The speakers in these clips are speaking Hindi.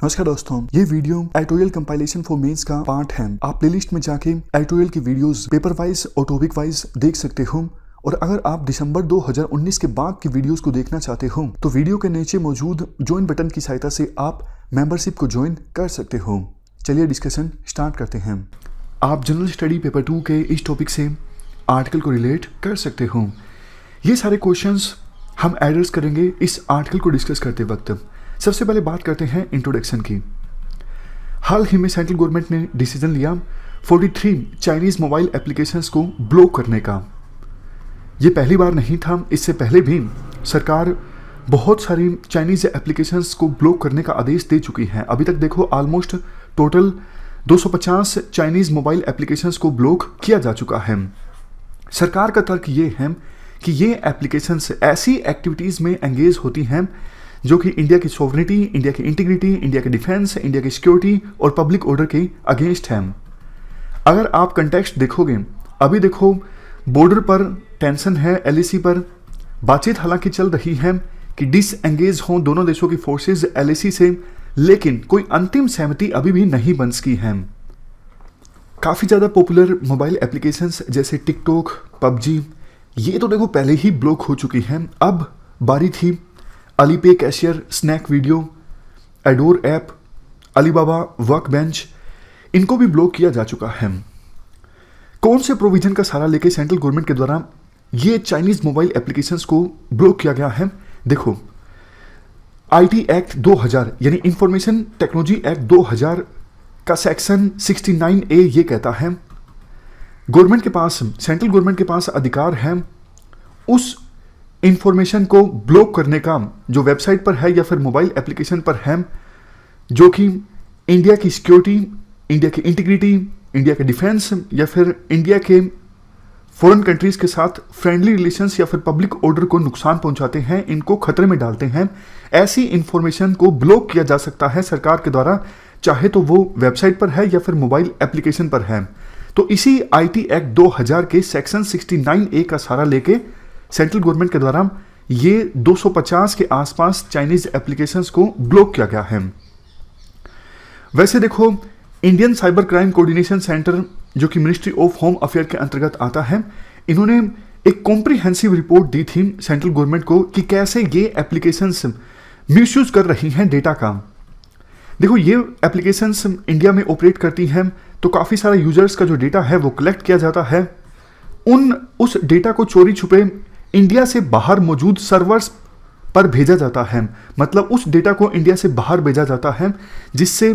नमस्कार दोस्तों, ये video editorial compilation for mains का पार्ट है। आप प्लेलिस्ट में जाके एडिटोरियल की वीडियोस पेपर वाइज और टॉपिक वाइज देख सकते हो। और अगर आप दिसंबर 2019 के बाद की वीडियोस को देखना चाहते हो तो वीडियो के नीचे मौजूद ज्वाइन बटन की सहायता से आप मेंबरशिप को ज्वाइन कर सकते हो। चलिए डिस्कशन स्टार्ट करते हैं। आप जनरल स्टडी पेपर 2 के इस टॉपिक से आर्टिकल को रिलेट कर सकते हो। ये सारे क्वेश्चंस हम एड्रेस करेंगे इस आर्टिकल को डिस्कस करते वक्त। सबसे पहले बात करते हैं इंट्रोडक्शन की। हाल ही में सेंट्रल गवर्नमेंट ने डिसीजन लिया 43 चाइनीज मोबाइल एप्लीकेशंस को ब्लॉक करने का। ये पहली बार नहीं था, इससे पहले भी सरकार बहुत सारी चाइनीज एप्लीकेशंस को ब्लॉक करने का आदेश दे चुकी है। अभी तक देखो almost total 250 Chinese mobile applications को ब्लॉक किया जा चुका है। सरकार का तर्क ये है कि ये एप्लीकेशंस ऐसी एक्टिविटीज़ में एंगेज होती हैं जो कि इंडिया की सॉवरेनिटी, इंडिया की इंटीग्रिटी, इंडिया के डिफेंस, इंडिया की सिक्योरिटी और पब्लिक ऑर्डर के अगेंस्ट हैं। अगर आप कंटेक्स्ट देखोगे, अभी देखो बॉर्डर पर टेंशन है, एलएसी पर बातचीत हालांकि चल रही है कि डिसएंगेज हों दोनों देशों की फोर्सेज एलएसी से, लेकिन कोई अंतिम सहमति अभी भी नहीं बन सकी है। काफ़ी ज़्यादा पॉपुलर मोबाइल एप्लीकेशंस जैसे टिकटॉक, पबजी, ये तो देखो पहले ही ब्लॉक हो चुकी हैं। अब बारी थी Alipay cashier, snack video, Adore app, Alibaba work bench, इनको भी ब्लॉक किया जा चुका है। कौन से प्रोविजन का सहारा लेके सेंट्रल गवर्नमेंट के द्वारा ये चाइनीज मोबाइल एप्लीकेशंस को ब्लॉक किया गया है? देखो, आईटी एक्ट 2000 यानी इंफॉर्मेशन टेक्नोलॉजी एक्ट 2000 का सेक्शन 69A ये कहता है गवर्नमेंट के पास, सेंट्रल गवर्नमेंट के पास अधिकार है उस इंफॉर्मेशन को ब्लॉक करने का जो वेबसाइट पर है या फिर मोबाइल एप्लीकेशन पर है जो कि इंडिया की सिक्योरिटी, इंडिया की इंटीग्रिटी, इंडिया के डिफेंस या फिर इंडिया के फॉरेन कंट्रीज के साथ फ्रेंडली रिलेशंस या फिर पब्लिक ऑर्डर को नुकसान पहुंचाते हैं, इनको खतरे में डालते हैं। ऐसी इंफॉर्मेशन को ब्लॉक किया जा सकता है सरकार के द्वारा, चाहे तो वो वेबसाइट पर है या फिर मोबाइल एप्लीकेशन पर है। तो इसी आईटी एक्ट 2000 के सेक्शन 69A का सहारा लेके सेंट्रल गवर्नमेंट के द्वारा ये 250 के आसपास चाइनीज एप्लीकेशंस को ब्लॉक किया गया है। वैसे देखो, Indian cyber crime coordination centre जो कि मिनिस्ट्री ऑफ होम अफेयर के अंतर्गत आता है, इन्होंने एक कॉम्प्रिहेंसिव रिपोर्ट दी थी सेंट्रल गवर्नमेंट को कि कैसे ये एप्लीकेशंस मिसयूज कर रही हैं डेटा का। देखो, ये एप्लीकेशंस इंडिया में ऑपरेट करती हैं तो काफ़ी सारा यूजर्स का जो डेटा है वो कलेक्ट किया जाता है। उस डेटा को चोरी छुपे इंडिया से बाहर मौजूद सर्वर्स पर भेजा जाता है। मतलब उस डेटा को इंडिया से बाहर भेजा जाता है, जिससे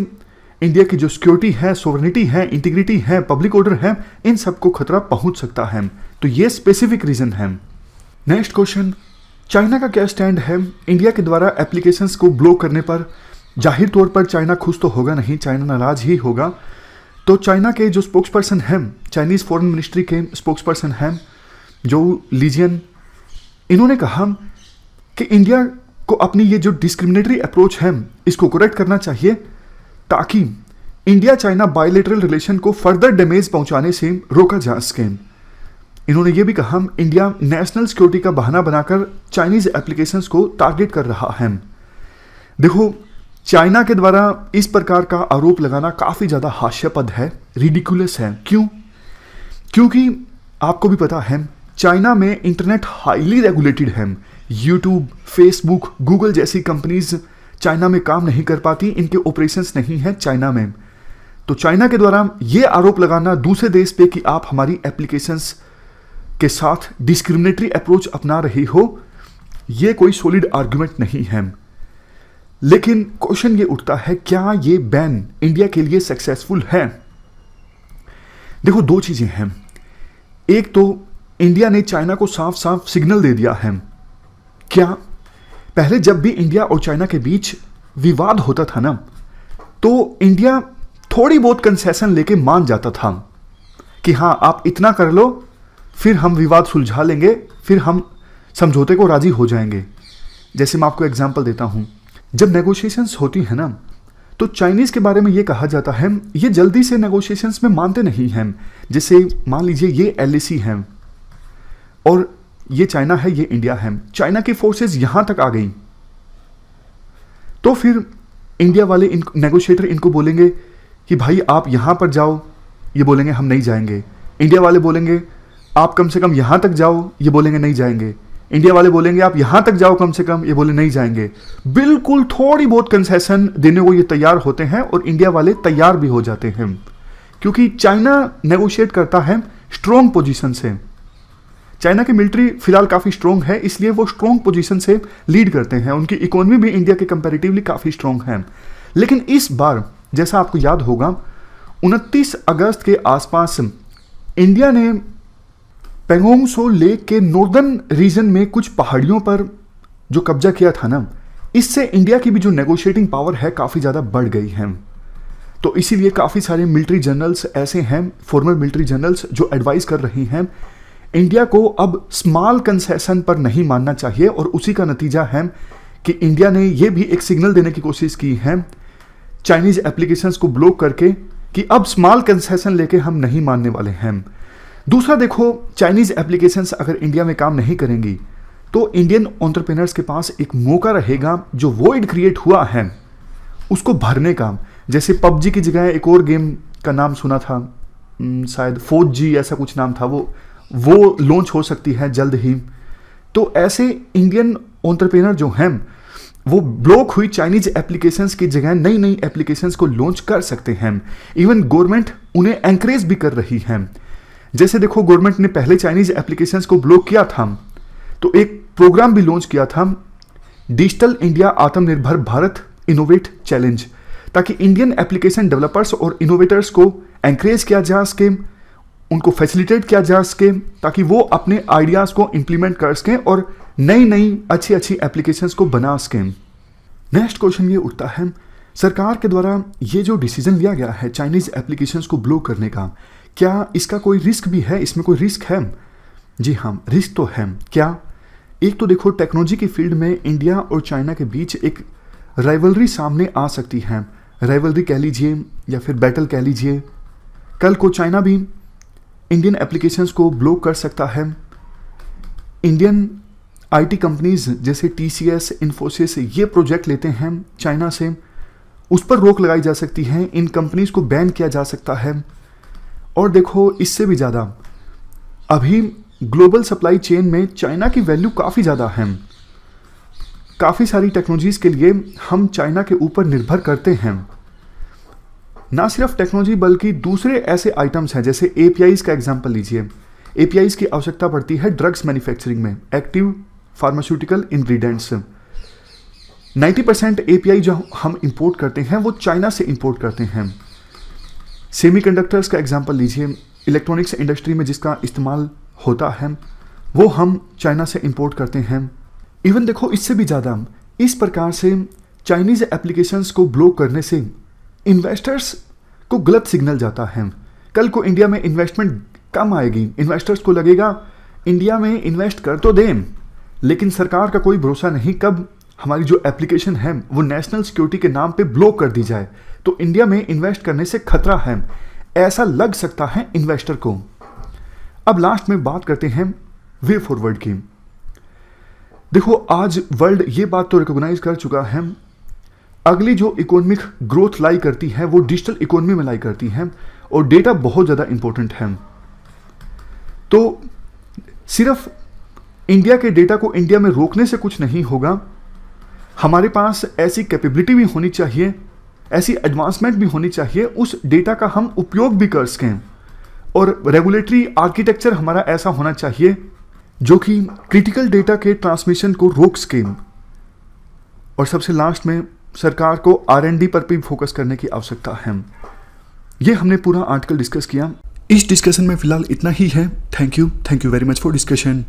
इंडिया की जो सिक्योरिटी है, सोवरेनिटी है, इंटीग्रिटी है, पब्लिक ऑर्डर है, इन सबको खतरा पहुंच सकता है। तो ये स्पेसिफिक रीजन है। नेक्स्ट क्वेश्चन, चाइना का क्या स्टैंड है इंडिया के द्वारा एप्लीकेशंस को ब्लॉक करने पर? जाहिर तौर पर चाइना खुश तो होगा नहीं, चाइना नाराज ही होगा। तो चाइना के जो स्पोक्स पर्सन हैं, चाइनीज फॉरेन मिनिस्ट्री के स्पोक्स पर्सन हैं जो लीजियन, इन्होंने कहा कि इंडिया को अपनी ये जो डिस्क्रिमिनेटरी अप्रोच है इसको करेक्ट करना चाहिए ताकि इंडिया चाइना बायलैटरल रिलेशन को फर्दर डैमेज पहुंचाने से रोका जा सके। इन्होंने ये भी कहा इंडिया नेशनल सिक्योरिटी का बहाना बनाकर चाइनीज एप्लीकेशंस को टारगेट कर रहा है। देखो, चाइना के द्वारा इस प्रकार का आरोप लगाना काफ़ी ज़्यादा हास्यास्पद है, रिडिकुलस है। क्यों? क्योंकि आपको भी पता है चाइना में इंटरनेट हाईली रेगुलेटेड है। यूट्यूब, फेसबुक, गूगल जैसी कंपनीज चाइना में काम नहीं कर पाती, इनके ऑपरेशंस नहीं है चाइना में। तो चाइना के द्वारा ये आरोप लगाना दूसरे देश पे कि आप हमारी एप्लीकेशंस के साथ डिस्क्रिमिनेटरी अप्रोच अपना रही हो, ये कोई सॉलिड आर्गुमेंट नहीं है। लेकिन क्वेश्चन ये उठता है, क्या ये बैन इंडिया के लिए सक्सेसफुल है? देखो, दो चीजें हैं। एक तो इंडिया ने चाइना को साफ साफ सिग्नल दे दिया है। क्या? पहले जब भी इंडिया और चाइना के बीच विवाद होता था ना, तो इंडिया थोड़ी बहुत कंसेशन लेके मान जाता था कि हाँ, आप इतना कर लो, फिर हम विवाद सुलझा लेंगे, फिर हम समझौते को राजी हो जाएंगे। जैसे मैं आपको एग्जांपल देता हूं, जब नेगोशिएशंस होती है ना, तो चाइनीज के बारे में ये कहा जाता है ये जल्दी से नेगोशिएशंस में मानते नहीं हैं। जैसे मान लीजिए ये एलएसी है और ये चाइना है, ये इंडिया है, चाइना की फोर्सेस यहां तक आ गई, तो फिर इंडिया वाले नेगोशिएटर इनको बोलेंगे कि भाई आप यहाँ पर जाओ, ये बोलेंगे हम नहीं जाएंगे। इंडिया वाले बोलेंगे आप कम से कम यहाँ तक जाओ, ये बोलेंगे नहीं जाएंगे। इंडिया वाले बोलेंगे आप यहाँ तक जाओ कम से कम, ये बोले नहीं जाएंगे। बिल्कुल थोड़ी बहुत कंसेशन देने को ये तैयार होते हैं और इंडिया वाले तैयार भी हो जाते हैं, क्योंकि चाइना नेगोशिएट करता है स्ट्रॉन्ग पोजीशन से। चाइना की मिलिट्री फिलहाल काफ़ी स्ट्रॉन्ग है, इसलिए वो स्ट्रॉन्ग पोजीशन से लीड करते हैं। उनकी इकोनॉमी भी इंडिया के कंपैरेटिवली काफ़ी स्ट्रॉन्ग है। लेकिन इस बार जैसा आपको याद होगा 29 अगस्त के आसपास इंडिया ने पेंगोंग सो लेक के नॉर्दर्न रीजन में कुछ पहाड़ियों पर जो कब्जा किया था ना, इससे इंडिया की भी जो नेगोशिएटिंग पावर है काफ़ी ज़्यादा बढ़ गई है। तो इसीलिए काफ़ी सारे मिलिट्री जनरल्स ऐसे हैं, फॉर्मर मिलिट्री जनरल्स, जो एडवाइस कर रही हैं इंडिया को अब स्मॉल कंसेशन पर नहीं मानना चाहिए। और उसी का नतीजा है कि इंडिया ने यह भी एक सिग्नल देने की कोशिश की है चाइनीज एप्लीकेशंस को ब्लॉक करके कि अब स्मॉल कंसेशन लेके हम नहीं मानने वाले हैं। दूसरा देखो, चाइनीज एप्लीकेशंस अगर इंडिया में काम नहीं करेंगी तो इंडियन एंटरप्रेन्योर्स के पास एक मौका रहेगा जो वॉइड क्रिएट हुआ है उसको भरने का। जैसे पबजी की जगह एक और गेम का नाम सुना था, शायद 4G ऐसा कुछ नाम था, वो लॉन्च हो सकती है जल्द ही। तो ऐसे इंडियन एंटरप्रेन्योर जो हैं वो ब्लॉक हुई चाइनीज एप्लीकेशंस की जगह नई नई एप्लीकेशंस को लॉन्च कर सकते हैं। इवन गवर्नमेंट उन्हें एनकरेज भी कर रही है। जैसे देखो, गवर्नमेंट ने पहले चाइनीज एप्लीकेशंस को ब्लॉक किया था तो एक प्रोग्राम भी लॉन्च किया था, डिजिटल इंडिया आत्मनिर्भर भारत इनोवेट चैलेंज, ताकि इंडियन एप्लीकेशन डेवलपर्स और इनोवेटर्स को एनकरेज किया जा सके, उनको फैसिलिटेट किया जा सके, ताकि वो अपने आइडियाज़ को इम्प्लीमेंट कर सकें और नई नई अच्छी अच्छी एप्लीकेशंस को बना सकें। नेक्स्ट क्वेश्चन ये उठता है, सरकार के द्वारा ये जो डिसीजन लिया गया है चाइनीज एप्लीकेशंस को ब्लॉक करने का, क्या इसका कोई रिस्क भी है? इसमें कोई रिस्क है? जी हाँ, रिस्क तो है। क्या? एक तो देखो, टेक्नोलॉजी की फील्ड में इंडिया और चाइना के बीच एक राइवलरी सामने आ सकती है। राइवलरी कह लीजिए या फिर बैटल कह लीजिए। कल को चाइना भी इंडियन एप्लीकेशंस को ब्लॉक कर सकता है। इंडियन आईटी कंपनीज जैसे TCS, इन्फोसिस ये प्रोजेक्ट लेते हैं चाइना से, उस पर रोक लगाई जा सकती है, इन कंपनीज को बैन किया जा सकता है। और देखो, इससे भी ज़्यादा अभी ग्लोबल सप्लाई चेन में चाइना की वैल्यू काफ़ी ज़्यादा है। काफ़ी सारी टेक्नोलॉजीज़ के लिए हम चाइना के ऊपर निर्भर करते हैं। ना सिर्फ टेक्नोलॉजी बल्कि दूसरे ऐसे आइटम्स हैं, जैसे APIs का एग्जांपल लीजिए। APIs की आवश्यकता पड़ती है ड्रग्स मैन्युफैक्चरिंग में, एक्टिव फार्मास्यूटिकल इंग्रेडिएंट्स। 90% API जो हम इंपोर्ट करते हैं वो चाइना से इंपोर्ट करते हैं। सेमीकंडक्टर्स का एग्जांपल लीजिए, इलेक्ट्रॉनिक्स इंडस्ट्री में जिसका इस्तेमाल होता है वो हम चाइना से इंपोर्ट करते हैं। इवन देखो, इससे भी ज़्यादा इस प्रकार से चाइनीज़ एप्लीकेशंस को ब्लॉक करने से इन्वेस्टर्स को गलत सिग्नल जाता है। कल को इंडिया में इन्वेस्टमेंट कम आएगी, इन्वेस्टर्स को लगेगा इंडिया में इन्वेस्ट कर तो दें, लेकिन सरकार का कोई भरोसा नहीं कब हमारी जो एप्लीकेशन है वो नेशनल सिक्योरिटी के नाम पे ब्लॉक कर दी जाए, तो इंडिया में इन्वेस्ट करने से खतरा है, ऐसा लग सकता है इन्वेस्टर को। अब लास्ट में बात करते हैं वे फॉरवर्ड की। देखो, आज वर्ल्ड ये बात तो रिकॉग्नाइज कर चुका है, अगली जो इकोनॉमिक ग्रोथ लाई करती है वो डिजिटल इकोनॉमी में लाई करती है और डेटा बहुत ज़्यादा इंपॉर्टेंट है। तो सिर्फ इंडिया के डेटा को इंडिया में रोकने से कुछ नहीं होगा, हमारे पास ऐसी कैपेबिलिटी भी होनी चाहिए, ऐसी एडवांसमेंट भी होनी चाहिए, उस डेटा का हम उपयोग भी कर सकें। और रेगुलेटरी आर्किटेक्चर हमारा ऐसा होना चाहिए जो कि क्रिटिकल डेटा के ट्रांसमिशन को रोक सके। और सबसे लास्ट में सरकार को R&D पर भी फोकस करने की आवश्यकता है। ये हमने पूरा आर्टिकल डिस्कस किया। इस डिस्कशन में फिलहाल इतना ही है। Thank you very much for discussion.